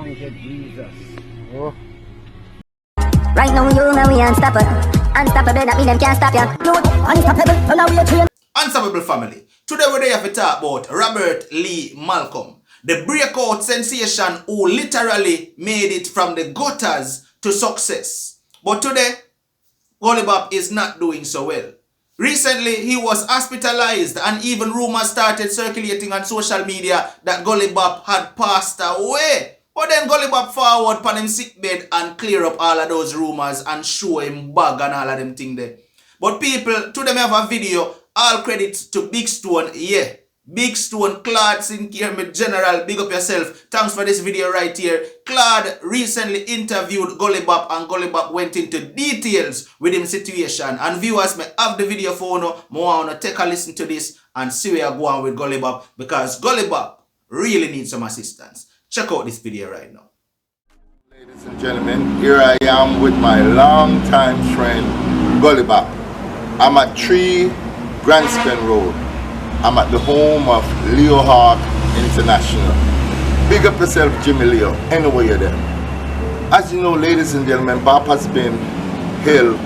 Thank you, Jesus. Oh. Right now you know we unstoppable. Unstoppable, that mean them can't stop ya. Unstoppable, so now we are trained. Unstoppable family. Today we're here to talk about Robert Lee Malcolm, the breakout sensation who literally made it from the gutters to success. But today, Gully Bop is not doing so well. Recently, he was hospitalized and even rumors started circulating on social media that Gully Bop had passed away. But then Gully Bop forward upon him sick bed and clear up all of those rumors and show him bag and all of them things there. But people, to them have a video, all credits to Big Stone, yeah. Big Stone, Claude Sinclair, General, big up yourself. Thanks for this video right here. Claude recently interviewed Gully Bop and Gully Bop went into details with him situation. And viewers may have the video for you. I want to take a listen to this and see where I go on with Gully Bop because Gully Bop really needs some assistance. Check out this video right now. Ladies and gentlemen, here I am with my longtime friend Gully Bop. I'm at 3 Grandspen Road. I'm at the home of Leo Hawk International. Big up yourself, Jimmy Leo, anywhere you're there. As you know, ladies and gentlemen, Bop has been ill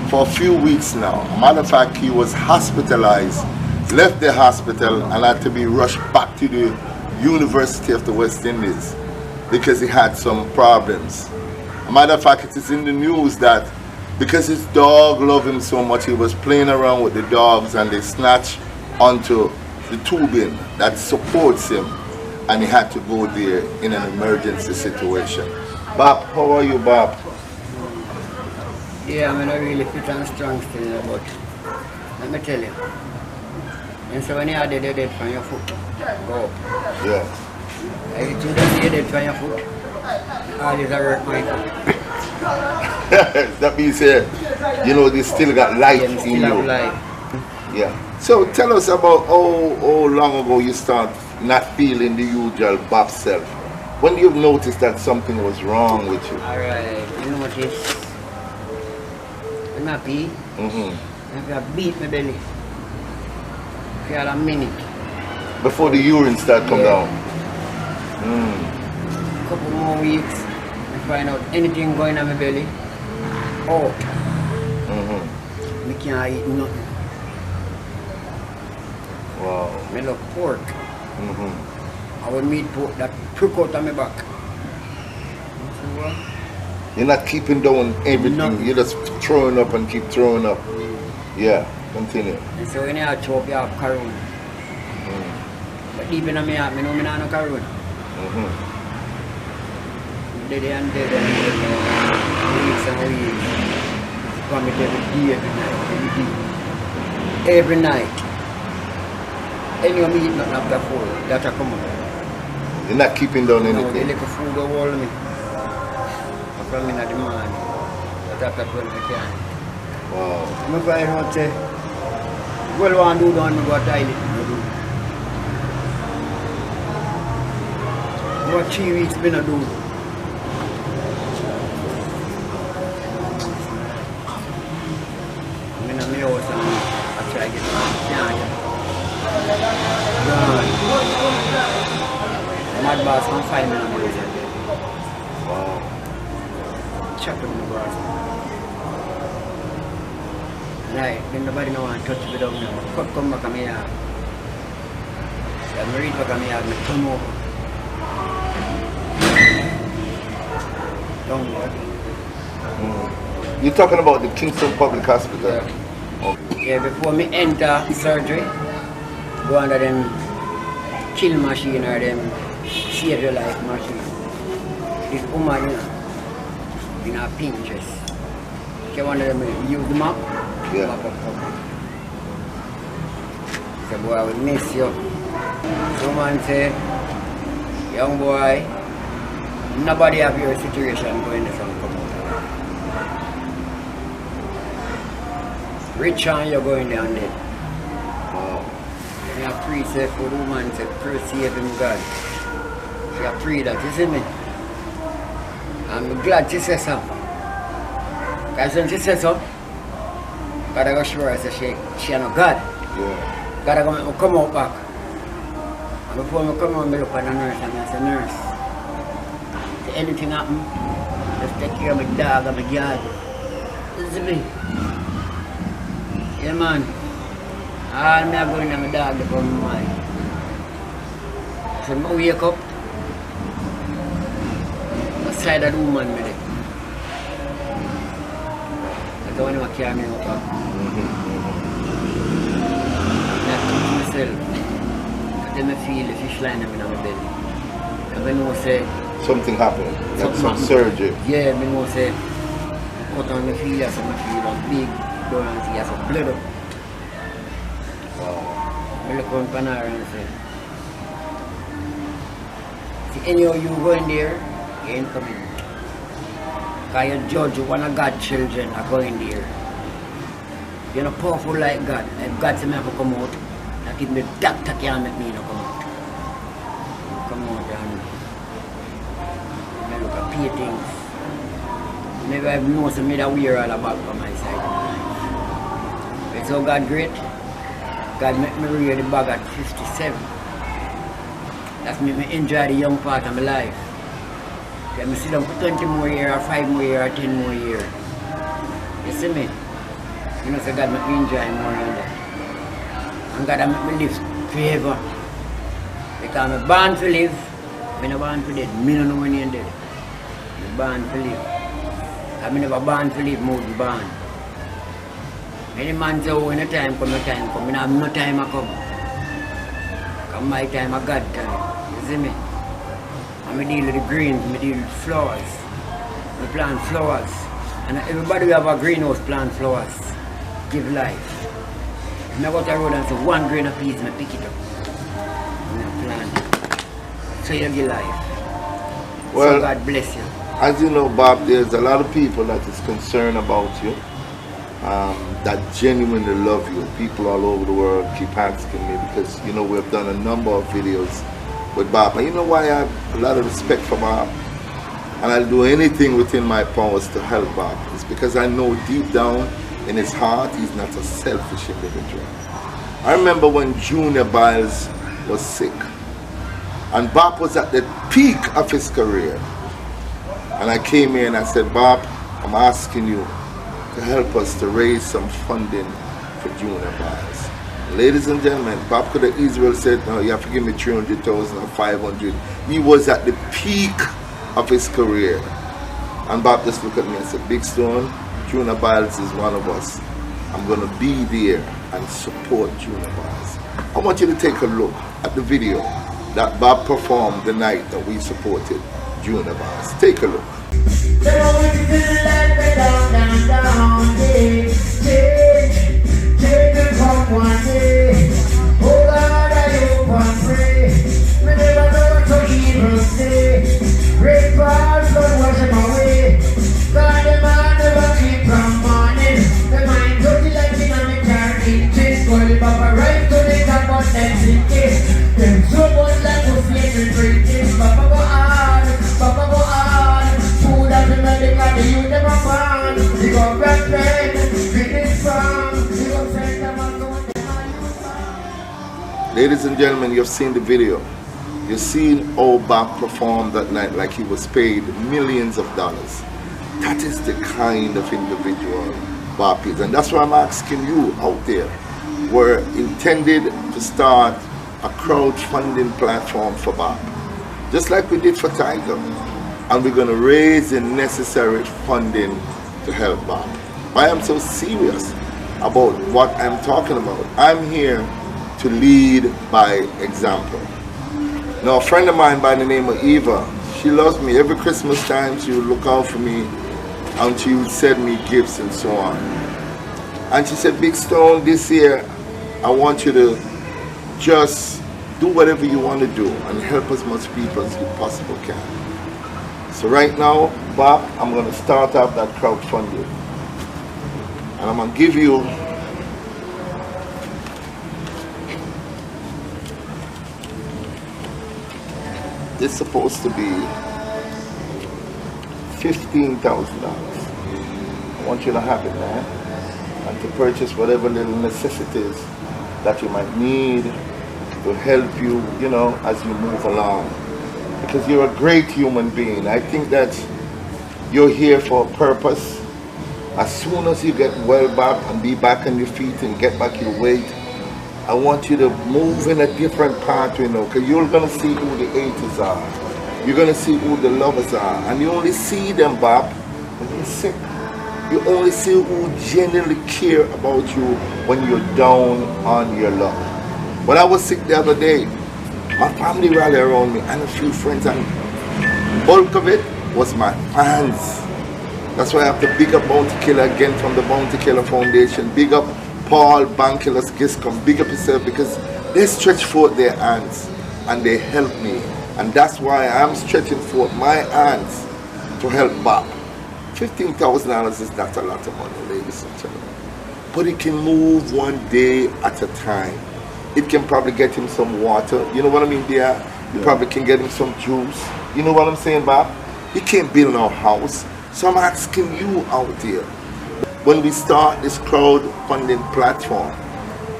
for a few weeks now. Matter of fact, he was hospitalized, left the hospital and had to be rushed back to the University of the West Indies because he had some problems. Matter of fact, it is in the news that because his dog loved him so much, he was playing around with the dogs and they snatched onto the tubing that supports him and he had to go there in an emergency situation. Bop, how are you, Bop? Yeah, I'm not really fit and strong still, but let me tell you. And so when you are dead from your foot, go up. Yeah. Everything that you dead from your foot, all is a work my foot. That means, you know, they still got life Yeah, in still you. have life. Yeah. So tell us about how long ago you start not feeling the usual Bop self. When you noticed that something was wrong with you? Alright, you notice when I pee, if I beat my belly for a minute. Before the urine start come down? Couple more weeks, I find out anything going on my belly, out. We can't eat nothing. Wow. I love pork. I would meat pork that took out of my back. You're not keeping down everything, Nothing. you're just throwing up and keep throwing up. Yeah, continue. And so when you have chop, you have caroon. But deep in my heart, I know I don't have no caroon. Dead and dead weeks and weeks. Vomit every night. Any of me eat nothing after 4, that I come out. You're not keeping down No, the anything? little food will hold me. I come in at the morning. But after 12 I can't. Wow. I'm going to say, well, I do down, I go toilet. What 3 weeks been a do? I'm in my house and I try to get my Mad boss can find me on the reason. Wow. Chopping the grass. Right, then nobody know want to touch me down now. Cut come back on me yard. So I read back on me yard, I come over. Down there. You're talking about the Kingston Public Hospital? Yeah. Yeah, before me enter surgery, go under them kill machine or them save your life machine. This woman, you know, in a pink dress. She one of them use the map. Yeah. Map up. So boy, I will miss you. Someone say, young boy, nobody have your situation going to come out. Rich and you're going down there. I pray say for the woman, say pray save him God. She a pray that, you see me? I'm glad she says so. Because when she says so, God I go show her say she no God. Yeah. God I go come out back. And before I come out, I look at the nurse and I say, nurse, anything happen, just take care of my dog and my yard. You see me? Yeah, man. All me are going to my dog to come my mind. So I wake up, outside of the woman with it. I don't want to carry me up. I teach myself. Then I feel the fish line in my belly. And I know say something happened. Like some surgery. Yeah, I know say cut on my feel as I feel a big down and see as a blood up. Wow. I look on Panara and say, see anyhow you going there, you ain't coming. Because you judge one of God's children are going there. You're not powerful like God. If God says I have to come out, like if the doctor can't make me not come out. Come out and I look at pay things. Maybe I know some that wear all about on my side of my life. But so God great. God make me wear the bag at 57. That's make me enjoy the young part of my life. Let me sit down for 20 more years, or 5 more years, or 10 more years. You see me? You know, so God make me enjoy more than that. And God make me live forever. Because I'm born to live, I'm not born to dead. I don't know when I'm dead. I'm born to live. I'm never born to live, more than born. Any man say, oh, when the time come, I have no time I come. Because my time is God time. You see me? I deal with the greens, I deal with flowers. I plant flowers. And everybody who have a greenhouse plant flowers. Give life. If I go to the road and say 1 grain of peas, I pick it up. And I plant it. So you give life. Well, so God bless you. As you know, Bob, there's a lot of people that is concerned about you. That genuinely love you. People all over the world keep asking me because, you know, we've done a number of videos with Bob. And you know why I have a lot of respect for Bob? And I'll do anything within my powers to help Bob. It's because I know deep down in his heart, he's not a selfish individual. I remember when Junior Biles was sick. And Bob was at the peak of his career. And I came here and I said, Bob, I'm asking you to help us to raise some funding for Junior Biles. Ladies and gentlemen, Bob could have easily said, no, you have to give me 300,000 or 500. He was at the peak of his career. And Bob just looked at me and said, Big Stone, Junior Biles is one of us. I'm going to be there and support Junior Biles. I want you to take a look at the video that Bob performed the night that we supported Junior Biles. Take a look. Ladies and gentlemen, you've seen the video. You've seen how Bob performed that night like he was paid millions of dollars. That is the kind of individual Bob is. And that's why I'm asking you out there. We're intended to start a crowdfunding platform for Bob, just like we did for Tiger. And we're going to raise the necessary funding to help Bob. Why I'm so serious about what I'm talking about. I'm here to lead by example. Now, a friend of mine by the name of Eva, she loves me. Every Christmas time she would look out for me and she would send me gifts and so on. And she said, Big Stone, this year I want you to just do whatever you want to do and help as much people as you possibly can. So right now, Bob, I'm going to start up that crowdfunding. And I'm going to give you this is supposed to be $15,000. I want you to have it, man. And to purchase whatever little necessities that you might need to help you, you know, as you move along. because you're a great human being. I think that you're here for a purpose. As soon as you get well back and be back on your feet and get back your weight, I want you to move in a different path, you know, because you're going to see who the haters are. You're going to see who the lovers are. And you only see them, Bob, when you're sick. You only see who genuinely care about you when you're down on your luck. When I was sick the other day, my family rallied around me and a few friends, and bulk of it was my fans. That's why I have to big up Bounty Killer again from the Bounty Killer Foundation. Big up Paul Bankiller's Giscom. Big up yourself, because they stretch forth their hands and they help me. And that's why I'm stretching forth my hands to help Bob. $15,000 is not a lot of money, ladies and gentlemen. But it can move one day at a time. It can probably get him some water. You know what I mean, dear? You probably can get him some juice. You know what I'm saying, Bob? He can't build no house. So I'm asking you out there, when we start this crowdfunding platform,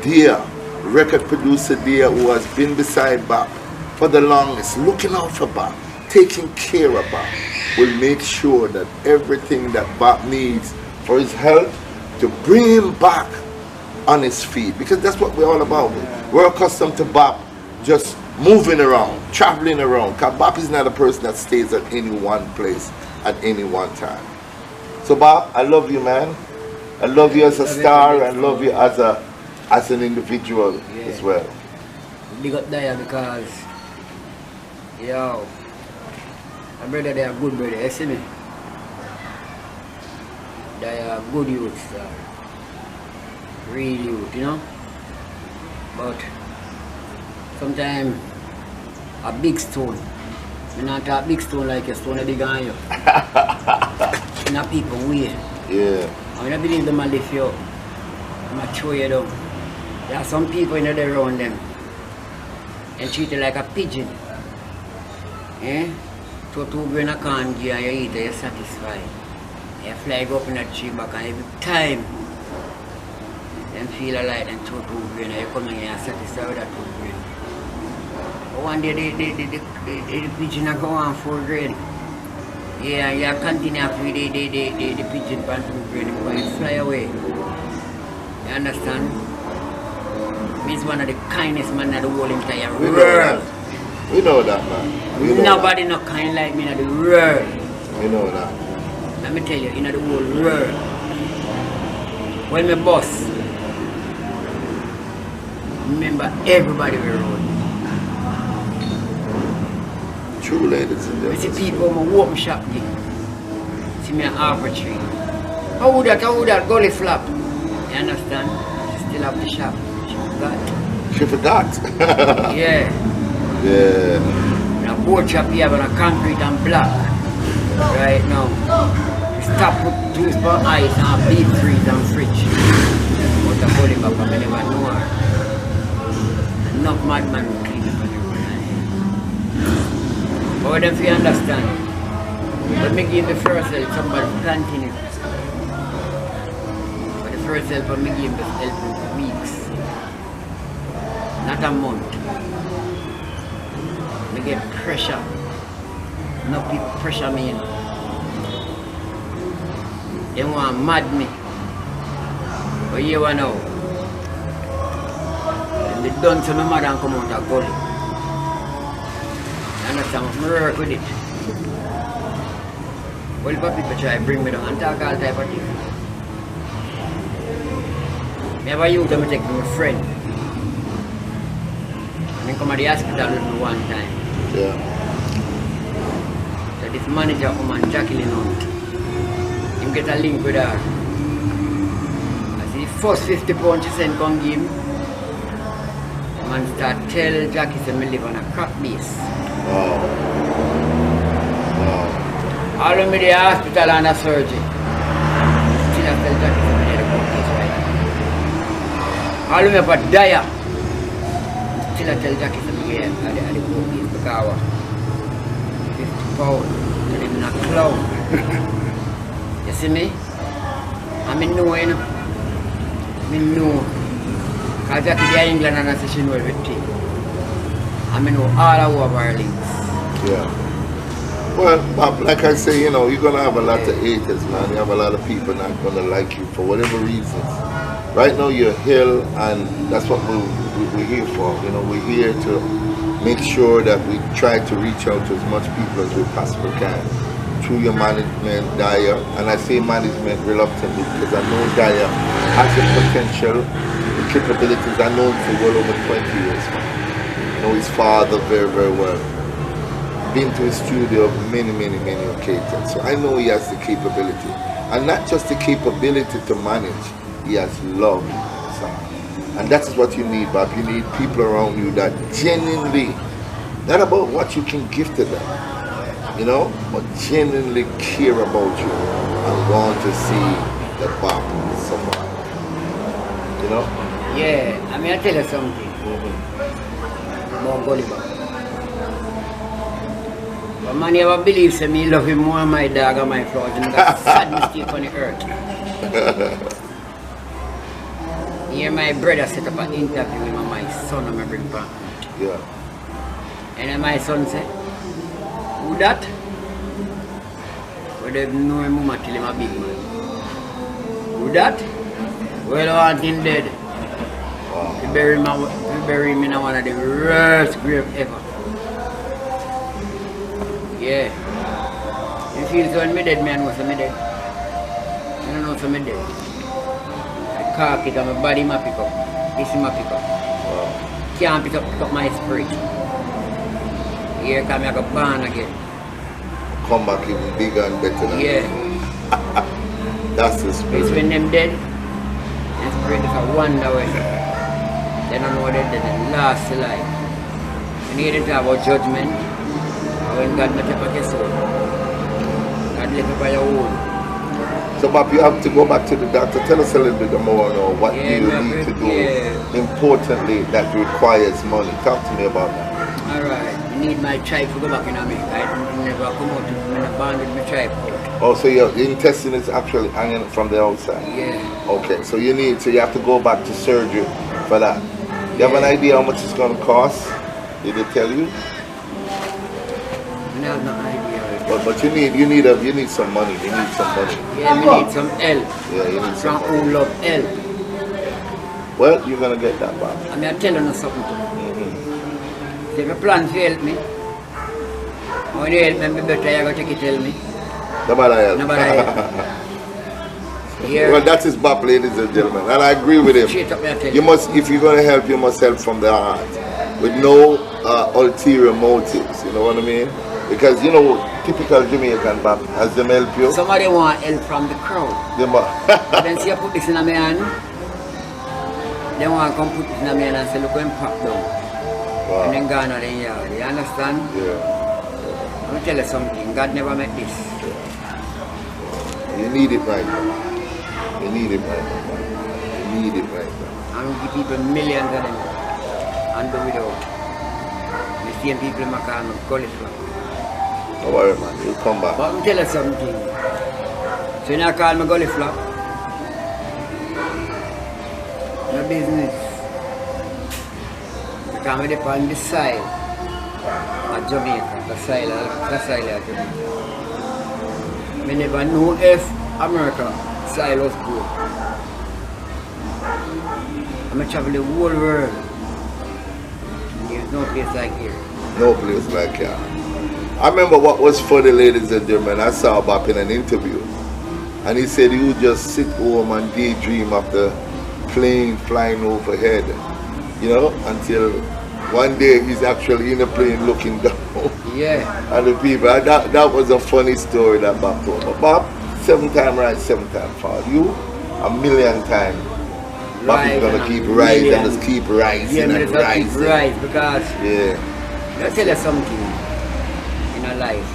dear record producer dear who has been beside Bob for the longest, looking out for Bob, taking care of Bob, will make sure that everything that Bob needs for his health, to bring him back on his feet, because that's what we're all about. We're accustomed to Bob just moving around, traveling around, because Bob is not a person that stays at any one place at any one time. So Bob, I love you, man. I love you as a star, and love you as an individual as well. Big up there because, yo, my brother, they are good brother, you see me? They are good youths, real youth, you know? But sometimes a big stone, you not a big stone like a stone big on you. You know, people way. Yeah. I don't believe them will lift you up. I'm going to throw you down. There are some people in there around them and treat you like a pigeon. Eh? So two grain of corn give and you eat it, you're satisfied. You fly up in the tree back, and every time them feel alive and throw two grain and you come in here and satisfied with that two grain. But one day the pigeon will go on 4 grain. Yeah, you continue to feed the pigeon pan two grain before you fly away. You understand? He's one of the kindest men in the whole entire world. We know that, man. Nobody not kind like me in the world. We know that. Let me tell you, in the whole world. When my boss, remember everybody we rode. True, ladies and I see gentlemen. people who open shop thing. See me an arbor tree. How would that gully flap? You understand? Still have the shop. She forgot. Yeah. Yeah. And a board shop here with a concrete and black. Right now. Stop with juice for ice and beef freeze and fridge. But the Gully Bop, I never know her. Enough madman will clean up on the road. But if you understand, when me give the first help, somebody planting it. But the first help, when me give the help weeks. Not a month. Me get pressure. No people pressure me in. They want mad me. But you know. And they done to my mother and come out of Gully. You understand? I work with it. Well, if people try to bring me down and talk all type of things. Me have a youth that take me a friend. I come to the hospital with me one time. Yeah. So this manager come and Jacqueline out. Him get a link with her. As the first 50 pounds she sent come give him. Man start tell Jackie say me live on a crack base. Wow. Wow. All of me the hospital and a surgery. Still I tell Jackie say me need a crack base right now. All of me about dire. Still I tell Jackie to be here at the boat is because 50 pounds and I'm not clown. You see me? I know, you know. I know. Because Jackie is England and I say she knows everything. I know all over our links. Yeah. Well, Bob, like I say, you know, you're gonna have a lot of haters, man. You have a lot of people not gonna like you for whatever reasons. Right now, you're here, and that's what we're here for. You know, we're here to make sure that we try to reach out to as much people as we possibly can through your management, Daya. And I say management reluctantly because I know Daya has the potential, the capabilities. I know him for well over 20 years, man. I know his father very, very well. Been to his studio many occasions, so I know he has the capability, and not just the capability to manage, he has love. And that's what you need, Bob. You need people around you that genuinely, not about what you can give to them, you know, but genuinely care about you and want to see the Bob somewhere, you know. Yeah, I mean, I tell you something about Gully Bop. But man, you ever believe say me love him more than my dog and my flowers, and that's a sad mistake on the earth. Here my brother set up an interview with my son and my bring back. Yeah. And then my son said, who that? Well, they know him mama till him a big man. Who that? Well, I want him dead. Wow. We bury him in one of the worst graves ever. Yeah. You feel so when me dead, man, was me dead. I don't know so me dead. I cock it and my body ma pick up. This ma pick up. Wow. Can't pick up my spirit. Here come I go born again. Come back even bigger and better than Yeah. That's the spirit. It's when them dead. The spirit is a wonder way. They don't know what they did and last life. You need to talk about judgment. When God met up at your soul, God left up by your own. So, Bob, you have to go back to the doctor. Tell us a little bit more on what do you man, need to do, yeah. importantly, that requires money. Talk to me about that. Alright, I need my tribe to go back in America. I never come out in a band with my tribe. Oh, so your intestine is actually hanging from the outside? Yeah. Okay, so you have to go back to surgery for that. You have an idea how much it's going to cost? Did they tell you? I have no idea. But you need some money. You need some money. Yeah, we need some help. Yeah, you need some From money. who love help. Well, you're gonna get that back. I mean, I'm telling you something. If you plan to help me, when you help me, better you're going to take it help me. Nobody else. Nobody help. Yeah. Well, that is Bop, ladies and gentlemen, and I agree with him. Straight up, I tell You must, if you're gonna help, you must help from the heart, with no ulterior motives. You know what I mean? Because you know, typical Jamaican Bop, has them help you. Somebody want help from the crowd. Then see you put this in my hand. They want to come put this in my hand and say, look when pop down. Wow. And then gone out in yard. You understand? Yeah. I'm going to tell you something. God never made this. You need it right now. You need it right now. You need it right now. I'm going to give people millions of them and do without. The same people in my car, I'm Gully Bop. Don't worry, man. You'll come back. But I'm tell you something. So you not call me Gully Bop. No business. Because I'm on the side of Jamaica. The side of Jamaica. I never know if America side was good. I'm travel the whole world. There's no place like here. No place like here. I remember what was funny, ladies and gentlemen. I saw Bop in an interview, and he said he would just sit home and daydream of the plane flying overhead, you know, until one day he's actually in a plane looking down. Yeah. And the people, and that was a funny story that Bop told. But Bop, 7-time rise, 7-time fall. You, 1,000,000 times. Bop is gonna keep rising and just keep rising and rising. Keep rising because Yeah. I tell you something in a life.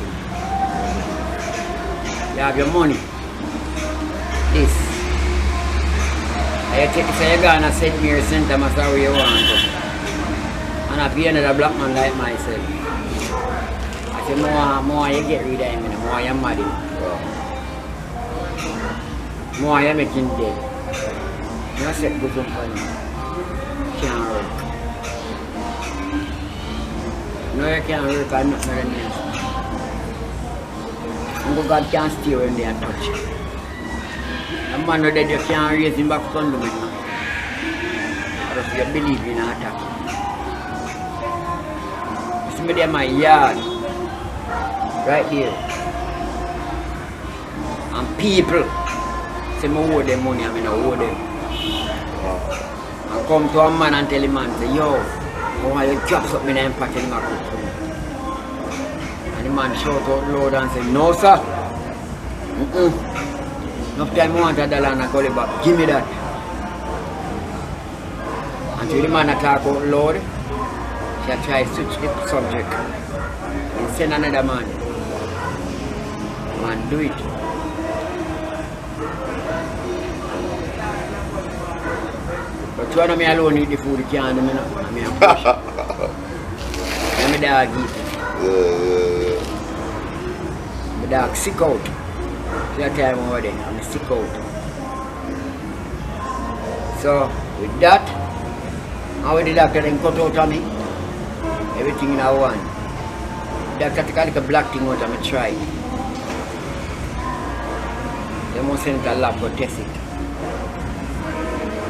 You have your money. This. I take say you're gonna set me your center master where you want to. And I be another black man like myself. I say more you get rid of him, more you mad him. More you make him dead. You set good on him. Can't work. No, you can't work on nothing in there. God can't stay when they are touch. A man that you can't raise him back from the man. Or if you believe in an attack. You see me there my yard. Right there. And people say me owe them money and I don't owe them. And come to a man and tell him man, say, yo, I want you to drop something in the pocket in my cook for me. And the man shout out loud and say, no sir. Enough time I want $1 and a Gully Bop, give me that. Until the man talk out loud, she try to switch the subject. And send another man. Man, do it. But you want me alone eat the food, you can't do me now. I'm here push. Let me dog eat. My dog sick out. That time over there, I'm sick out. So, with that, how the doctor then cut out of me, everything in our one. The doctor take a little black thing out of me, try. They must send it to a lab to test it.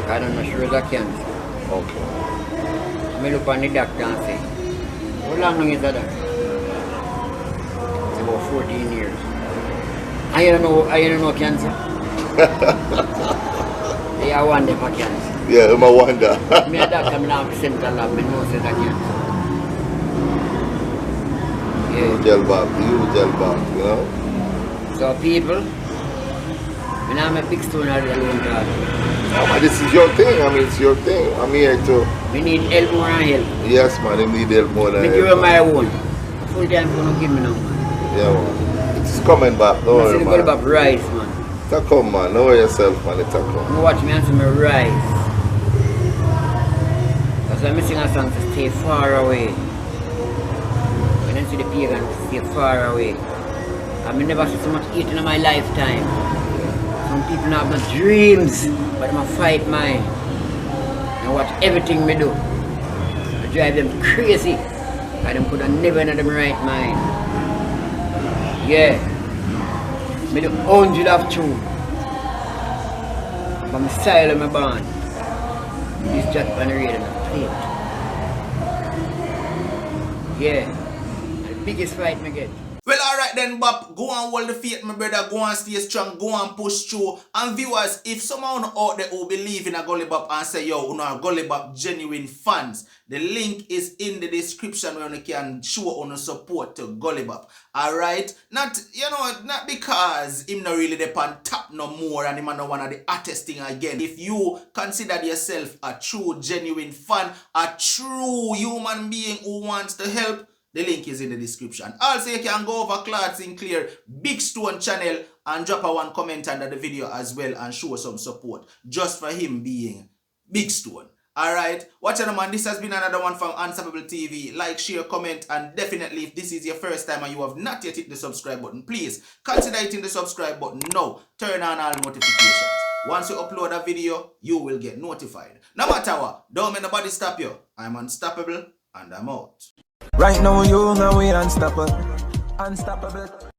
I don't know sure it's a cancer. Okay. I look on the doctor and say, how long is that? It's about 14 years. I don't know cancer. They are one day for cancer. Yeah, I'm a wonder. Me a doctor, I'm not sent to lab, I know it's a cancer. Yeah. Gel Bop, you know? So people, when I'm a big stone out of the alone God. Oh, man, this is your thing. I mean, it's your thing. I'm here to... We need help more and help. Yes, man, I need help more than Me help. give you my own. Full time for no give me no man. Yeah, man. It's coming back, don't worry, man. man. Gully Bop rise, man. It's a come, man. Don't worry yourself, man. It's a come. You watch me and see me rise. That's why I'm sing a song to stay far away. When I see the pagan, stay far away. I've never seen so much eating in my lifetime. Some people have no dreams, but I'm a fight mine. And watch everything me do. I drive them crazy. And them could have never in them right mind. Yeah. Me do 100 of two. From the style of my band. This just on the radio and I play it. Yeah. The biggest fight me get. Well, alright then, Bop. Go and hold the faith, my brother. Go and stay strong. Go and push through. And viewers, if someone out there who believe in a Gully Bop and say, yo, you know, Gully Bop genuine fans, the link is in the description where you can show on support to Gully Bop. Alright? Not, you know, not because him not really the on top no more and him not one of the hottest thing again. If you consider yourself a true, genuine fan, a true human being who wants to help, the link is in the description. Also, you can go over Claude Sinclair Big Stone channel and drop a one comment under the video as well and show some support just for him being Big Stone. Alright, watch out man, this has been another one from Unstoppable TV. Like, share, comment, and definitely if this is your first time and you have not yet hit the subscribe button, please consider hitting the subscribe button now. Turn on all notifications. Once you upload a video, you will get notified. No matter what, don't make nobody stop you. I'm unstoppable and I'm out. Right now you know we unstoppable. Unstoppable.